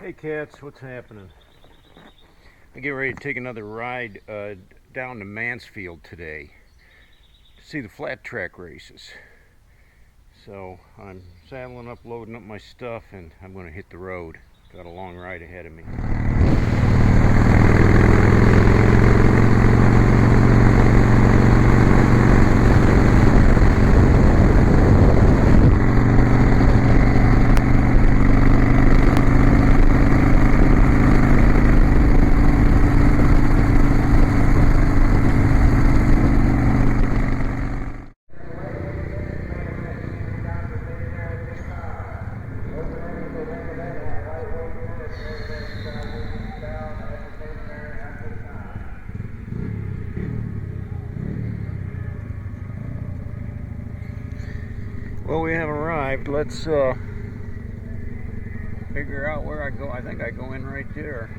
Hey cats, what's happening? I get ready to take another ride down to Mansfield today to see the flat track races. So I'm saddling up, loading up my stuff, and I'm going to hit the road. Got a long ride ahead of me. Well, we have arrived. Let's figure out where I go. I think I go in right there.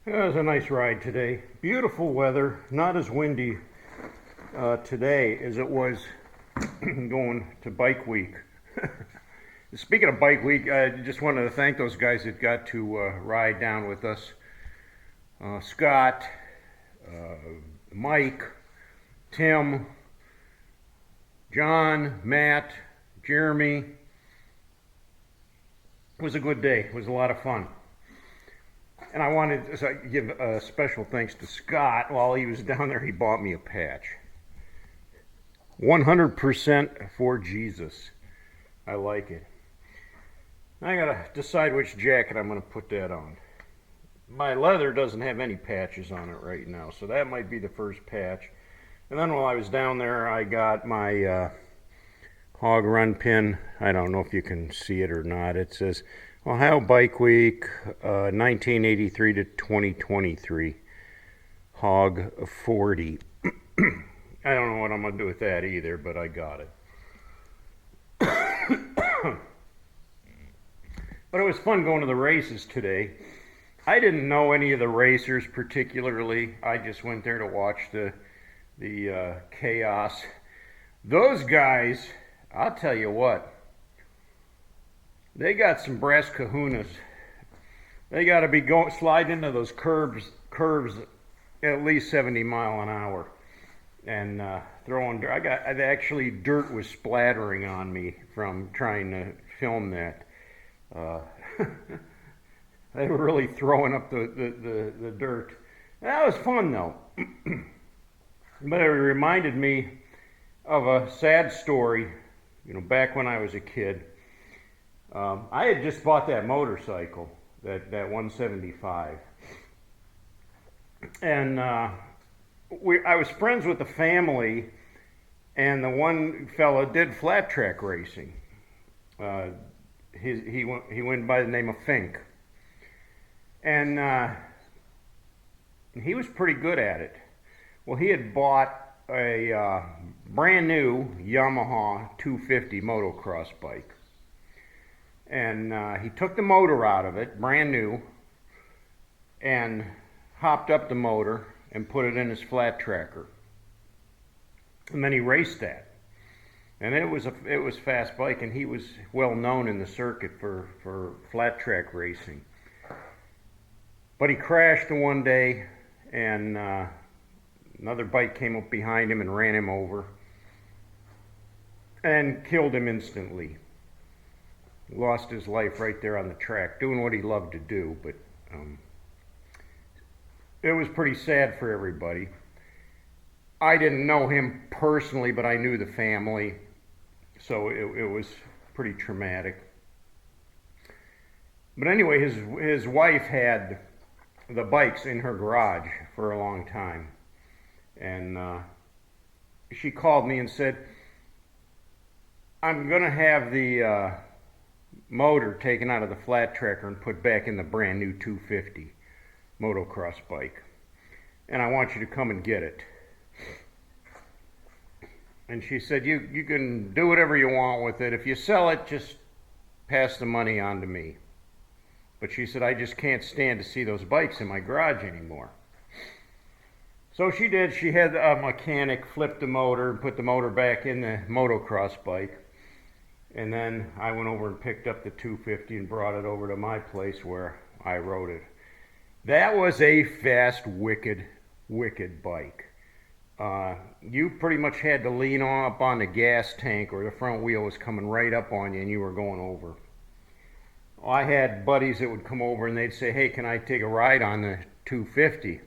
It was a nice ride today. Beautiful weather, not as windy today as it was going to Bike Week. Speaking of Bike Week, I just wanted to thank those guys that got to ride down with us. Scott, Mike, Tim, John, Matt, Jeremy. It was a good day. It was a lot of fun. And I wanted to give special thanks to Scott. While he was down there, he bought me a patch. 100% for Jesus. I like it. I gotta decide which jacket I'm gonna put that on. My leather doesn't have any patches on it right now, so that might be the first patch. And then while I was down there, I got my hog run pin. I don't know if you can see it or not. It says Ohio Bike Week 1983 to 2023 Hog 40. I don't know what I'm going to do with that either, but I got it. But it was fun going to the races today. I didn't know any of the racers particularly. I just went there to watch the chaos. Those guys, I'll tell you what, they got some brass kahunas. They got to be sliding into those curves at least 70 mile an hour. and throwing dirt. Actually dirt was splattering on me from trying to film that. Uh, they were really throwing up the dirt. That was fun though. But it reminded me of a sad story, back when I was a kid. I had just bought that motorcycle, that 175. And I was friends with the family, and the one fella did flat track racing. He went by the name of Fink. And he was pretty good at it. Well, he had bought a brand new Yamaha 250 motocross bike. And he took the motor out of it, brand new, and hopped up the motor and put it in his flat tracker. And then he raced that. And it was a fast bike, and he was well known in the circuit for flat track racing. But he crashed one day, and another bike came up behind him and ran him over and killed him instantly. Lost his life right there on the track, doing what he loved to do. But it was pretty sad for everybody. I didn't know him personally, but I knew the family, so it was pretty traumatic. But anyway, his wife had the bikes in her garage for a long time, and she called me and said, I'm gonna have the motor taken out of the flat tracker and put back in the brand new 250 motocross bike, and I want you to come and get it. And she said, you can do whatever you want with it. If you sell it, just pass the money on to me. But she said, I just can't stand to see those bikes in my garage anymore. So she did. She had a mechanic flip the motor and put the motor back in the motocross bike. And then I went over and picked up the 250 and brought it over to my place where I rode it. That was a fast, wicked bike. You pretty much had to lean up on the gas tank, or the front wheel was coming right up on you and you were going over. I had buddies that would come over and they'd say, hey, can I take a ride on the 250? I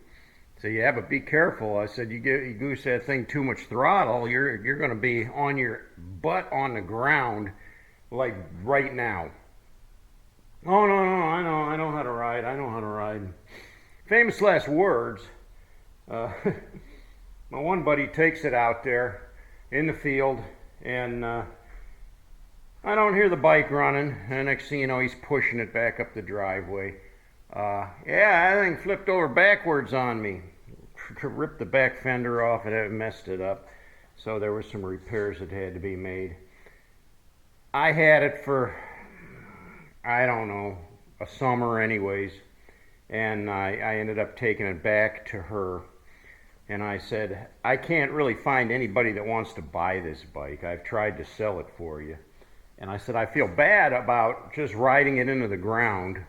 said, yeah, but be careful. I said, you goose that thing too much throttle, you're going to be on your butt on the ground like right now. Oh, no, I know how to ride. Famous last words. My one buddy takes it out there in the field, and I don't hear the bike running, and the next thing you know, he's pushing it back up the driveway. Yeah, that thing flipped over backwards on me. Ripped the back fender off, and it messed it up. So there were some repairs that had to be made. I had it for, I don't know, a summer anyways, and I ended up taking it back to her. And I said, I can't really find anybody that wants to buy this bike. I've tried to sell it for you. And I said, I feel bad about just riding it into the ground,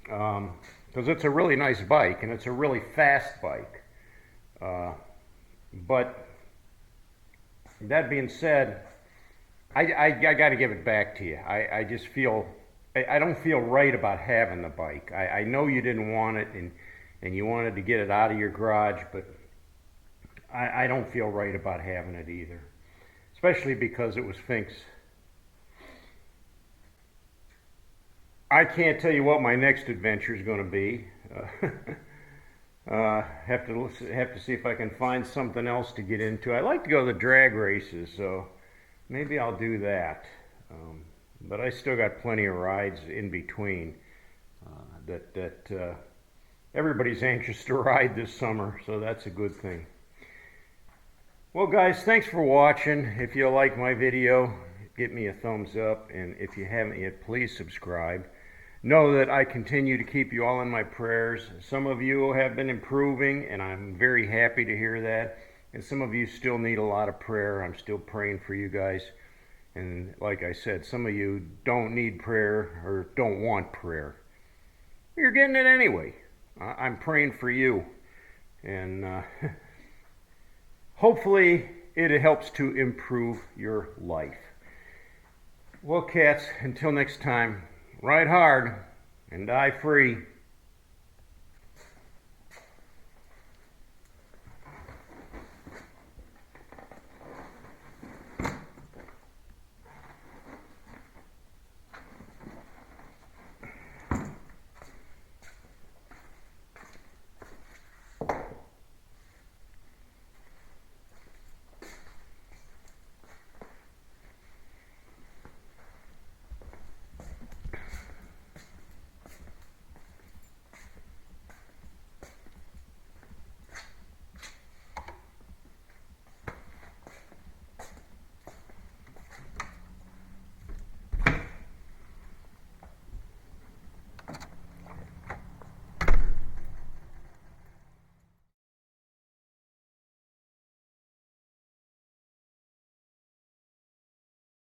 because it's a really nice bike and it's a really fast bike. But that being said, I got to give it back to you. I just feel, I don't feel right about having the bike. I know you didn't want it, and you wanted to get it out of your garage, but I don't feel right about having it either, especially because it was Fink's. I can't tell you what my next adventure is going to be. Have to see if I can find something else to get into. I like to go to the drag races, so maybe I'll do that. But I still got plenty of rides in between that everybody's anxious to ride this summer, so that's a good thing. Well, guys, thanks for watching. If you like my video, give me a thumbs up, and if you haven't yet, please subscribe. Know that I continue to keep you all in my prayers. Some of you have been improving, and I'm very happy to hear that. And some of you still need a lot of prayer. I'm still praying for you guys. And like I said, some of you don't need prayer or don't want prayer. You're getting it anyway. I'm praying for you. And hopefully it helps to improve your life. Well, cats, until next time, ride hard, and die free.